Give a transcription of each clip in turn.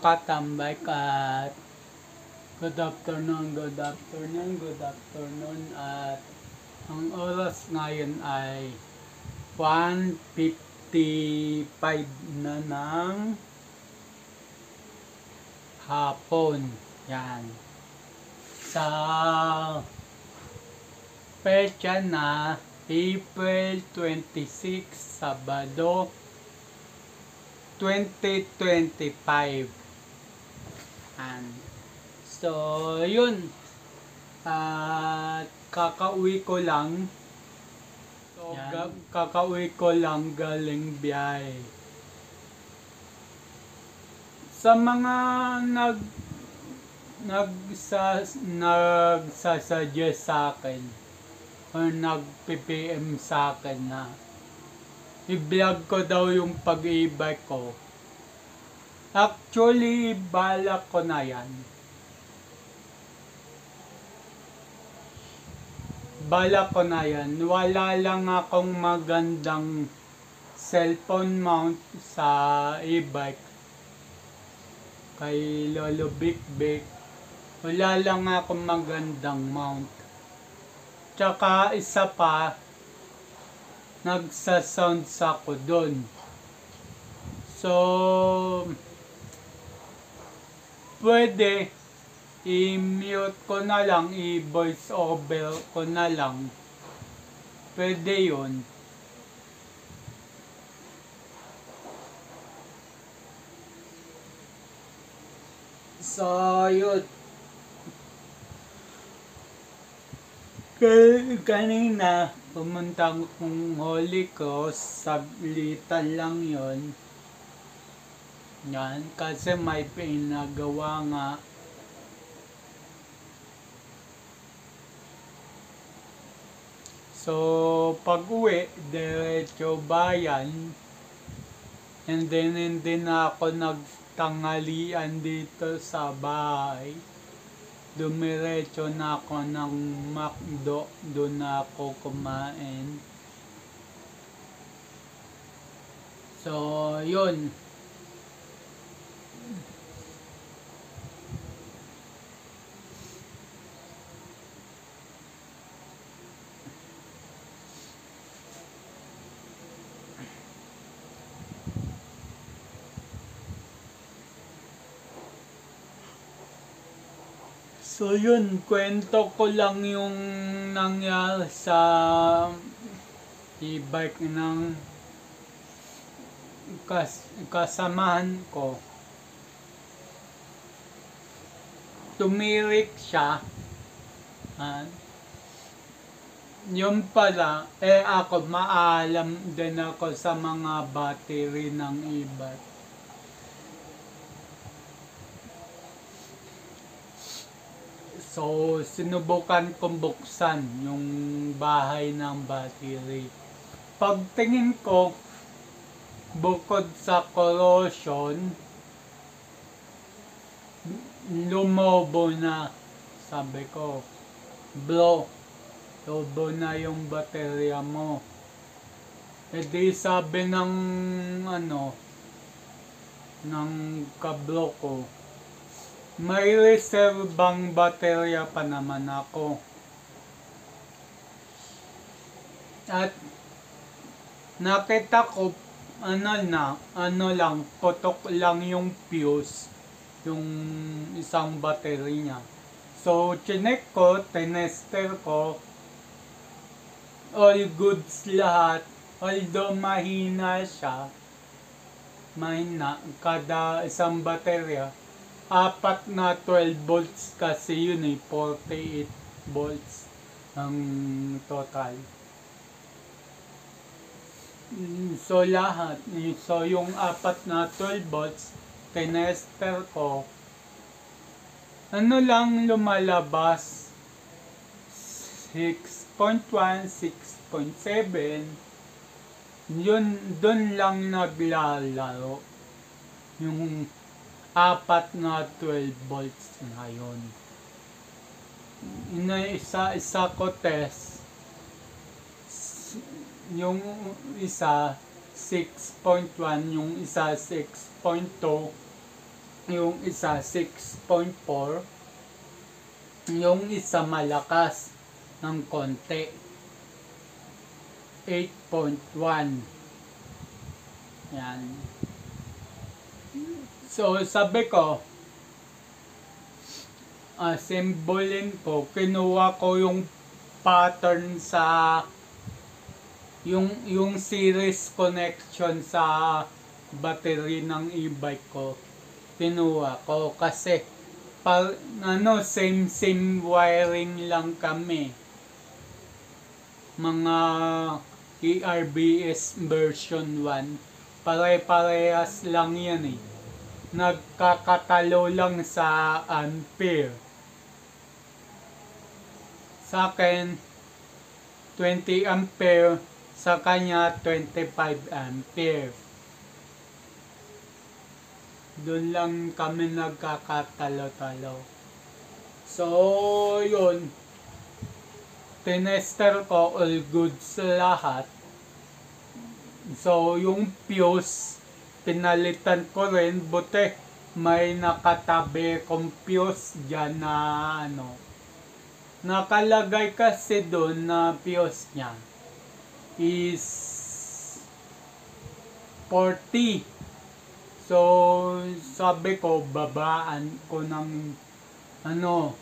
katambay at good afternoon at ang oras ngayon ay 1:55 na ng hapon. Yan. Sa petsa na April 26, Sabado 2025. So, yun. At kakauwi ko lang. So, kakauwi ko lang galing biyahe. Sa mga nagsasuggest sa akin o nag-PPM sa akin na i-vlog ko daw yung pag-e-bike ko. Actually, balak ko na yan. Wala lang akong magandang cellphone mount sa e-bike. Kay Lolo Big Big, wala lang akong magandang mount. Tsaka isa pa, nagsasounds ako dun. So, pwede i-mute ko na lang, i-voice over ko na lang. Pwede yun. So, yun. Kanina, pumunta kong Holy Cross, saglitan lang yun. Yan, kasi may pinagawa nga. So, pag uwi, diretso bayan. And then, hindi na ako nagtanghalian dito sa bahay. Dumiretso na ako ng McDo. Doon na ako kumain. So, yun. So yun, kwento ko lang yung nangyari sa e-bike ng kasamahan ko. Tumirik siya. Yun pala, ako maalam din ako sa mga battery ng e-bike. So, sinubukan kong buksan yung bahay ng battery. Pagtingin ko, bukod sa corrosion, lumobo na. Sabi ko, bro, lobo na yung baterya mo. E di sabi ng kablo ko, may reservang baterya pa naman ako. At nakita ko, putok lang yung fuse, yung isang battery niya. So, chinek ko, tinester ko, all goods lahat. Although mahina siya, kada isang baterya, 4 na 12 volts kasi yun 48 volts ang total. So lahat, so yung 4 na 12 volts, tinester ko, lang lumalabas, 6.1, 6.7, yun, dun lang naglalaro. Yung 4 na 12 volts ngayon. Isa ko test. Yung isa 6.1, yung isa 6.2. yung isa 6.4, yung isa malakas ng konti 8.1. Yan. So sabi ko, simbolin ko, kinuha ko yung pattern sa yung series connection sa battery ng e-bike ko. Kinuha ko kasi same wiring lang kami. Mga ERBS version 1, pare-parehas lang yan eh. Nagkakatalo lang sa ampere. Sa akin 20 ampere, sa kanya 25 ampere. Doon lang kami nagkakatalo-talo. So, yun. Tinester ko, all goods lahat. So, yung fuse, pinalitan ko rin. Buti, may nakatabi kong fuse dyan na nakalagay kasi doon na fuse niya is 40. So, sabi ko, babaan ko ng 5. 5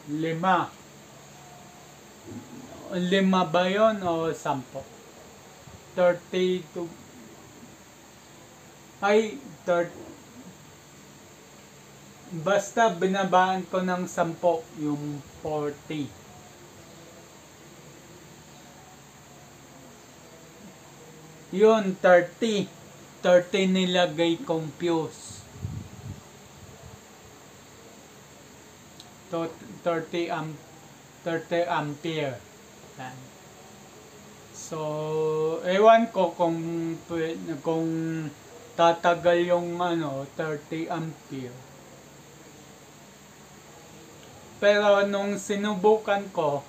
ba yun o 10? 30 basta binabaan ko ng 10 yung 40. Yun, 30 nilagay kong fuse. 30 ampere. So, ewan ko kung tatagal yung 30 ampere. Pero nung sinubukan ko,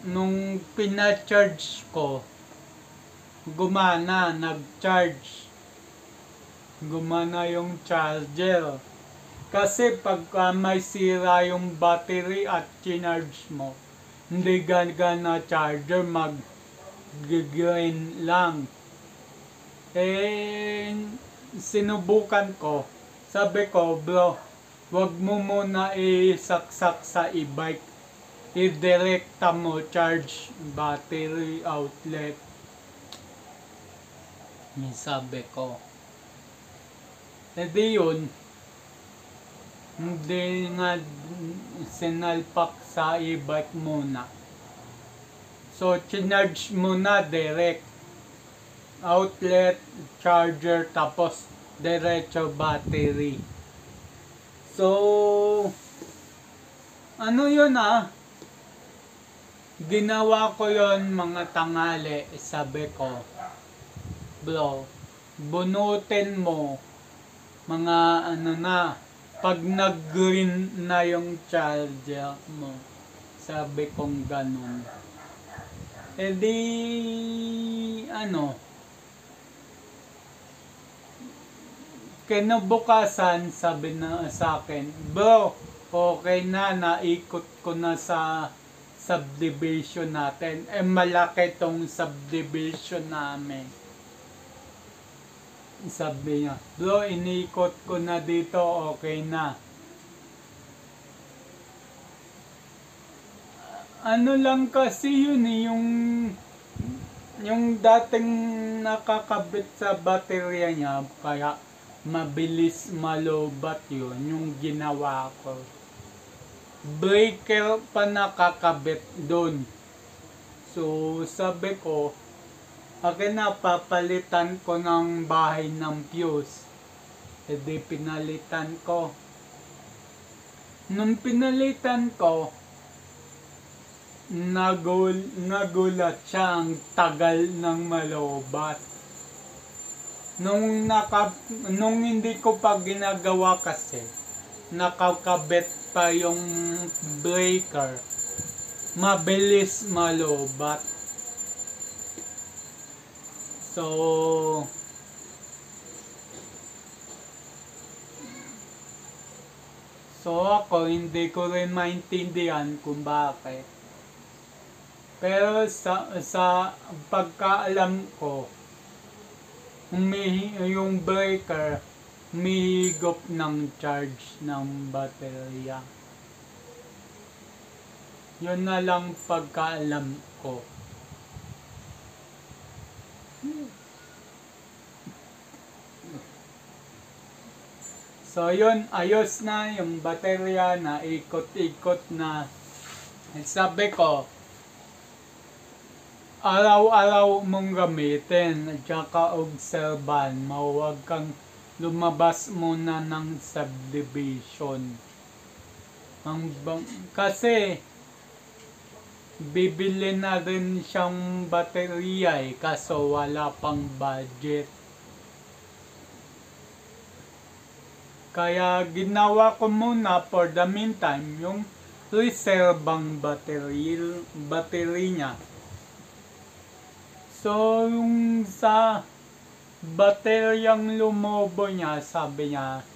nung pina-charge ko, gumana, nag-charge. Gumana yung charger. Kasi pagka may sira yung battery at chinarge mo, hindi gana charger, mag-gain lang. Sinubukan ko. Sabi ko, bro, wag mo muna isaksak sa e-bike. I-direkta mo, charge battery outlet. Sabi ko. Yun, hindi nga sinalpak sa e-bike muna. So, chinarge muna direct. Outlet, charger, tapos diretso battery. So, yun ginawa ko yun mga tanghali. Sabi ko, bro, bunutin mo mga pag nag-green na yung charger mo. Sabi kong ganun. Kinabukasan, sabi na sa akin, bro, okay na, naikot ko na sa subdivision natin. Malaki tong subdivision namin. Sabi niya, bro, inikot ko na dito, okay na. Lang kasi yun yung dating nakakabit sa baterya niya, kaya mabilis malobat yun, yung ginawa ko. Breaker pa nakakabit doon. So, sabi ko, akin na, papalitan ko ng bahay ng fuse. Pinalitan ko. Nung pinalitan ko, nagulat siya, ang tagal ng malobat. Nung hindi ko pa ginagawa kasi, nakakabit pa yung breaker, mabilis malobat. So, So ako, hindi ko rin maintindihan kung bakit. Pero sa pagkaalam ko, yung breaker, humihigop ng charge ng baterya. Yun na lang pagkaalam ko. So yun, ayos na yung baterya na ikot-ikot na. Sabi ko, araw-araw mong gamitin at saka obserban, huwag kang lumabas muna ng subdivision. Kasi bibili na rin siyang baterya kaso wala pang budget. Kaya ginawa ko muna for the meantime yung reservang battery niya. So yung sa bateryang lumobo niya, sabi niya,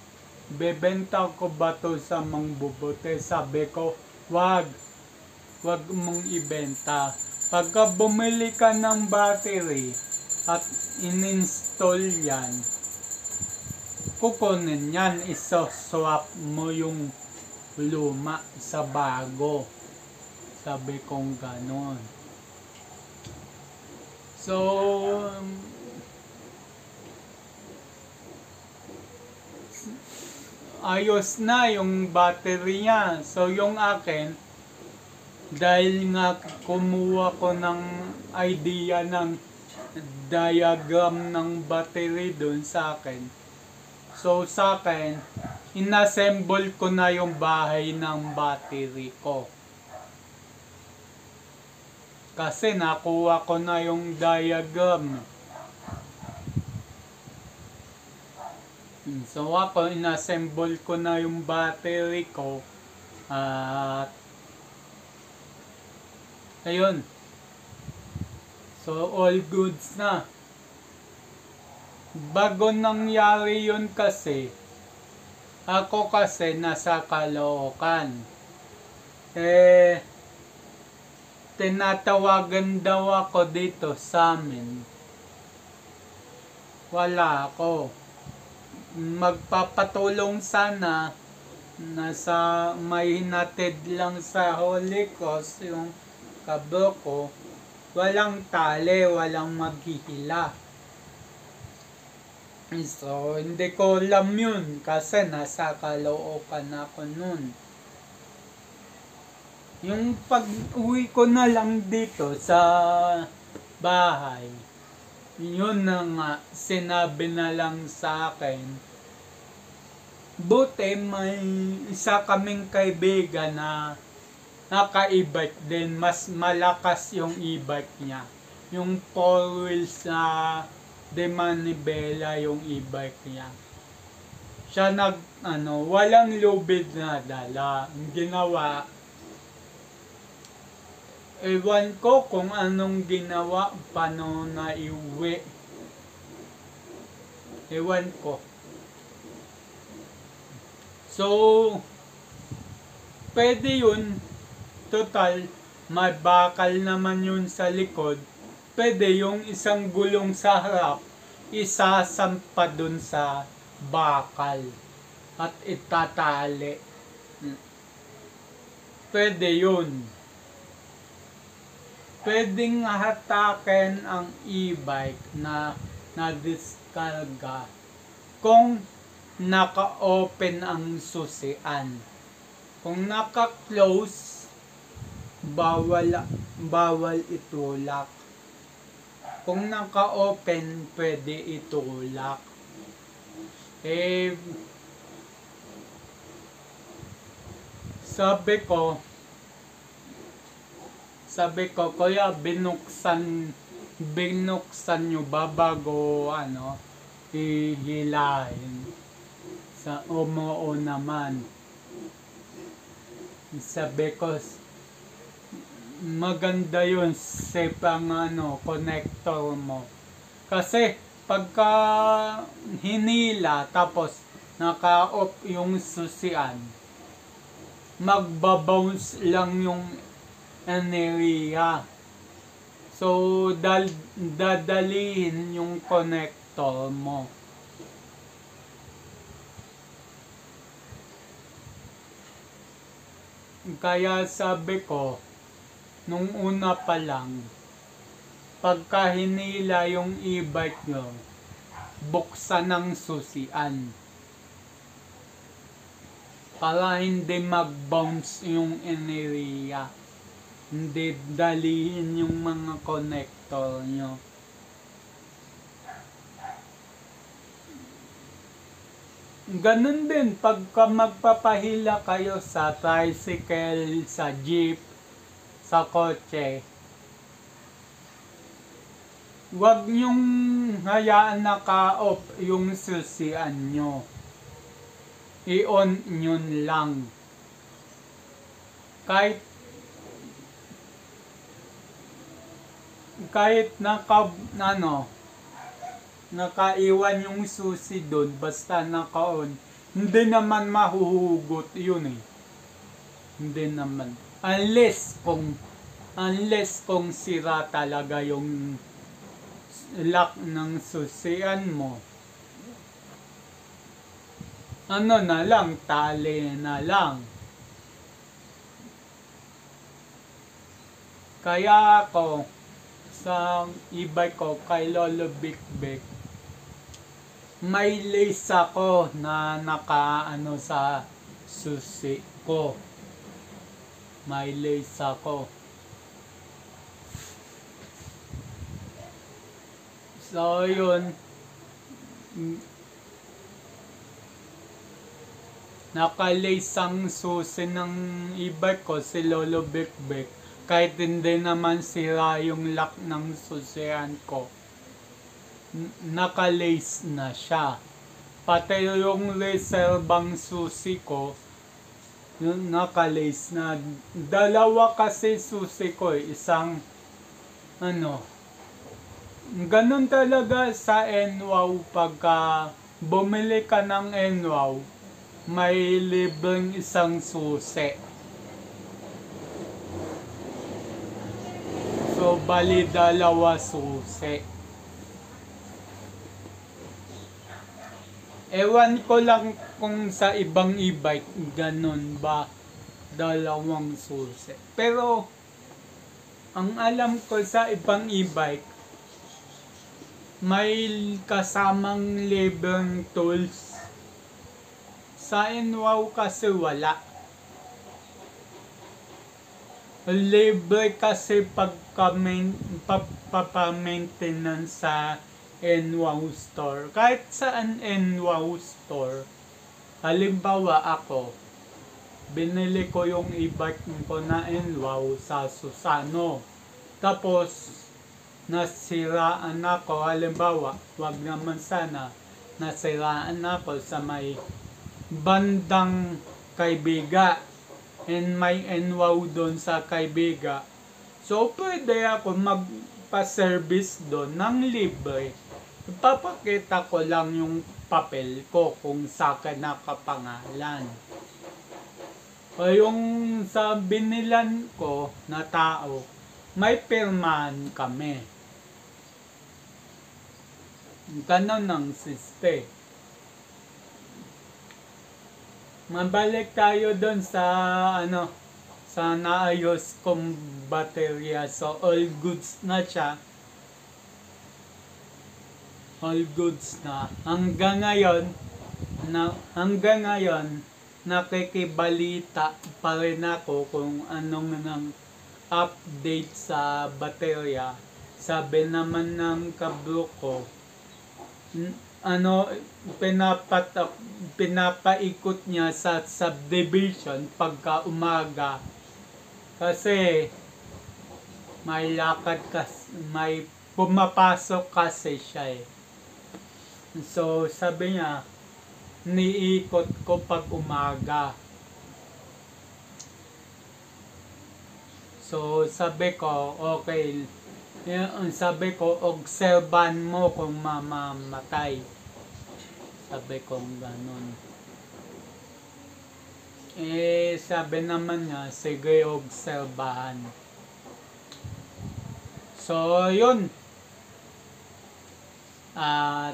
bebenta ko ba to sa mangbubote? Sabi ko, wag mong ibenta. Pagka bumili ka ng battery at in-install yan, kukunin yan, isoswap mo yung luma sa bago. Sabi kong ganon. So, ayos na yung battery niya. So, yung akin, dahil nga kumuha ko ng idea ng diagram ng battery dun sa akin. So, sa akin, inassemble ko na yung bahay ng battery ko. Kasi nakuha ko na yung diagram. So ako, inassemble ko na yung battery ko. At ayun. So all goods na. Bago nangyari yun kasi, ako kasi nasa Caloocan. Tinatawagan daw ako dito sa amin. Wala ako. Magpapatulong sana. Nasa may hinatid lang sa Holy Cross yung kabro ko. Walang tali, walang maghihila. So, hindi ko alam yun kasi nasa Caloocan ako nun. Yung pag-uwi ko na lang dito sa bahay, yun na nga, sinabi na lang sa akin. Buti may isa kaming kaibigan na naka-e-bike din, mas malakas yung e-bike niya. Yung 4 wheels na de manibela yung e-bike niya. Siya walang lubid na dala. Ang ginawa, ewan ko kung anong ginawa, paano na iuwi. Ewan ko. So, pwede yun. Total, may bakal naman yun sa likod. Pwede yung isang gulong sa harap, isasampa dun sa bakal. At itatali. Pwede yun. Pwedeng hatakin ang e-bike na nadiskarga kung naka-open ang susian. Kung naka-close, bawal itulak. Kung naka-open, pwede itulak. Sabi ko, kuya, binuksan nyo ba bago, hihilahin? Oo naman. Sabi ko, maganda yun sa connector mo. Kasi, pagka hinila, tapos naka-off yung susian, magbabounce lang yung enerhiya. So, dadalihin yung connector mo. Kaya sabi ko, nung una pa lang, pagka hinila yung e-bike nyo, buksan ng susian. Para hindi mag-bounce yung enerhiya. Hindi dalihin yung mga connector nyo. Ganun din, pagka magpapahila kayo sa tricycle, sa jeep, sa kotse, huwag nyong hayaan naka-off yung susian nyo. I-on yun lang. Kahit nakaiwan yung susi doon, basta naka-on, hindi naman mahuhugot yun eh. Hindi naman. Unless kung sira talaga yung lock ng susian mo. Tali na lang. Kaya ako, sa e-bike ko, kay Lolo Big Big, may lace ako na sa susi ko. May lace ako. So, yun. Naka-lace ang susi ng e-bike ko, si Lolo Big Big. Kahit hindi naman sira yung lock ng susian ko, naka-lace na siya. Pati yung reservang susi ko, yung naka-lace na. Dalawa kasi susi ko, isang ganun talaga sa NWOW. Pagka bumili ka ng NWOW, may libreng isang susi. So, bali dalawa susi. Ewan ko lang kung sa ibang e-bike, ganun ba, dalawang susi. Pero, ang alam ko sa ibang e-bike, may kasamang libreng tools. Sa NWOW kasi wala. Libre kasi pagka-maintenance sa NWOW store. Kahit saan NWOW store. Halimbawa ako, binili ko yung e-bike ko na NWOW sa Susano. Tapos, nasiraan ako. Halimbawa, wag naman sana, nasiraan ako sa may bandang Kaibiga. And may NWOW doon sa Kaibiga. So, pwede ako magpa-service doon ng libre. Ipapakita ko lang yung papel ko kung sa akin nakapangalan. O yung sa binilan ko na tao, may pirmahan kami. Ganon ang system. Mabalik tayo doon sa sa naayos kong baterya. So, all goods na siya. All goods na. Hanggang ngayon, nakikibalita pa rin ako kung anong nang update sa baterya. Sabi naman ng kabro ko, pinapaikot niya sa subdivision pagka umaga kasi may lakad kasi, may pumapasok kasi siya eh. So sabi niya, niikot ko pag umaga. So sabi ko, okay. Sabi ko, obserban mo kung mamamatay. Sabi ko gano'n. Sabi naman niya, sige obserbahan. So, yun. At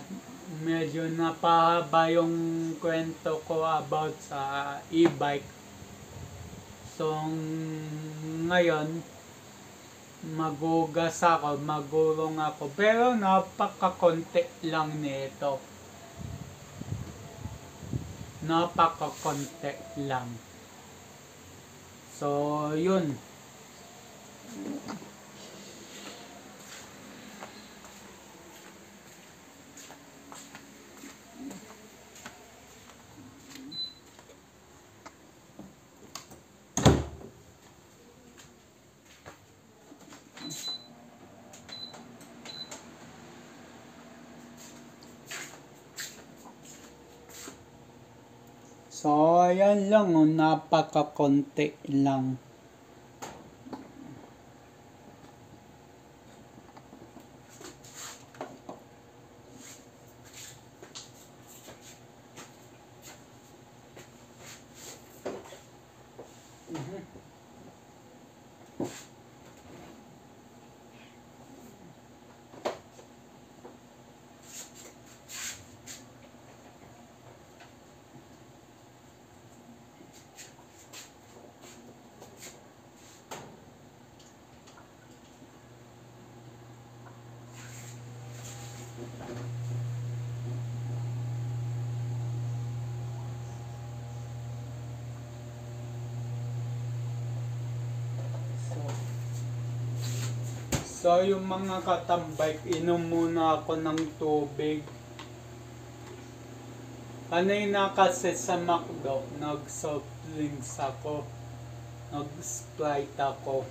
medyo napahaba yung kwento ko about sa e-bike. So, ngayon, magurong ako. Pero napakakonti lang nito. Napakakonti lang. So, yun. So, ayan lang, napakakonti lang. So, yung mga katambay, inom muna ako ng tubig. Kanina kasi sa McDo, nag-soft drinks ako. Nag-Sprite ako.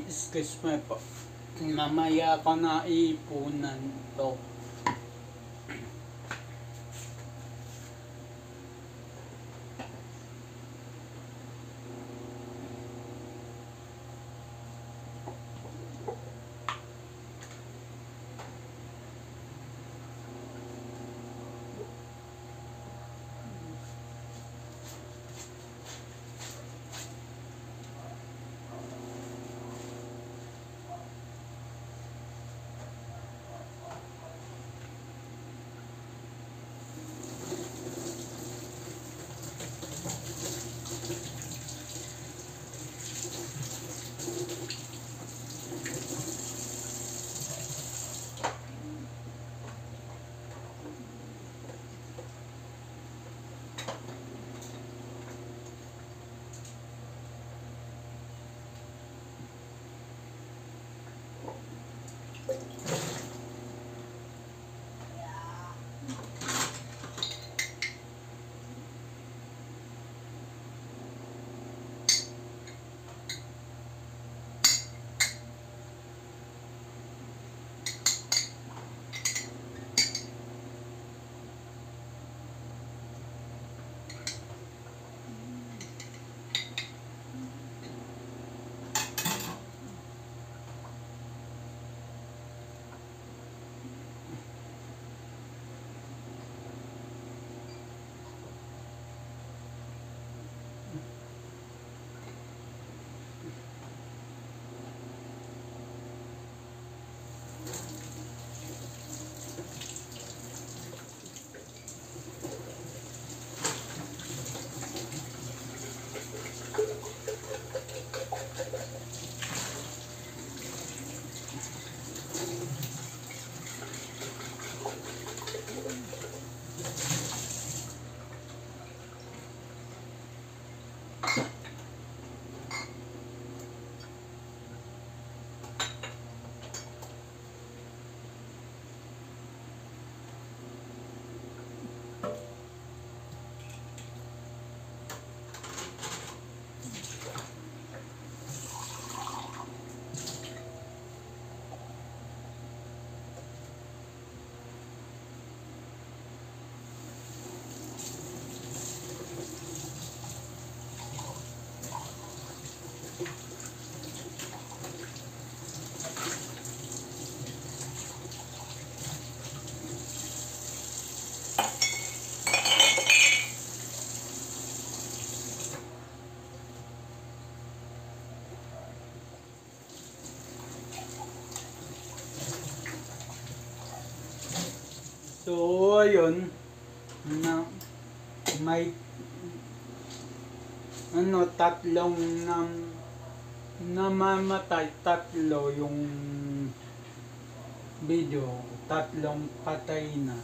Excuse me po. Mamaya ako na iipunan to. So, ayun, na may tatlong namamatay, tatlo yung video, tatlong patay na.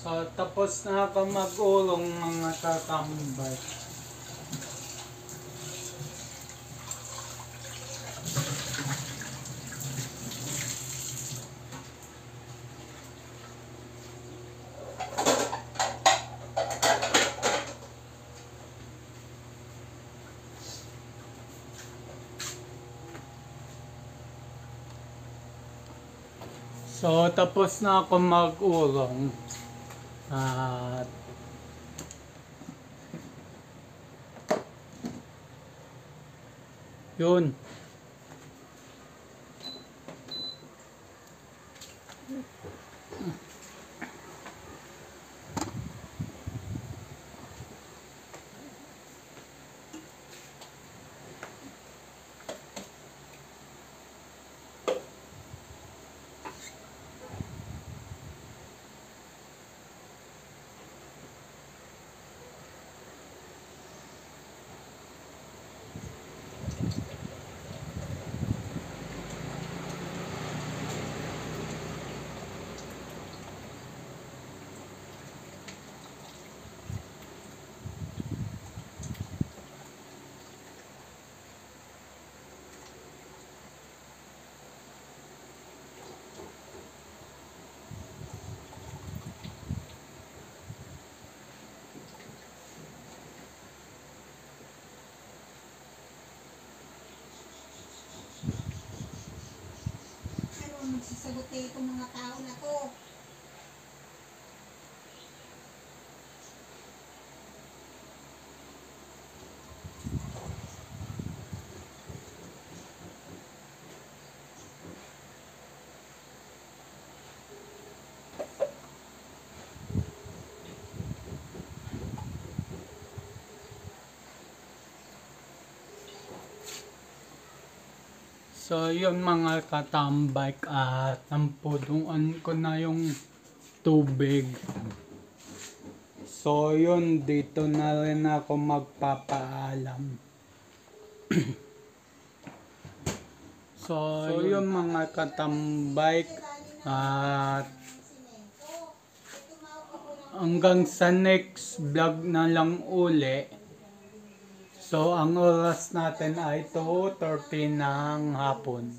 So, tapos na ako mag-ulong mga katambay. So, tapos na ako mag-ulong. At yun. Magsasagot kayo itong mga tao na to. So, yun mga katambay at nampuduan ko na yung tubig. So, yun, dito na rin ako magpapaalam. So, yun mga katambay at hanggang sa next vlog na lang uli. So, ang oras natin ay 2:30 ng hapon.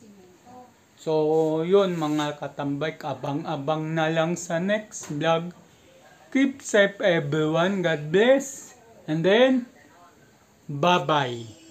So, yun mga katambay, abang-abang na lang sa next vlog. Keep safe everyone. God bless. And then, bye-bye.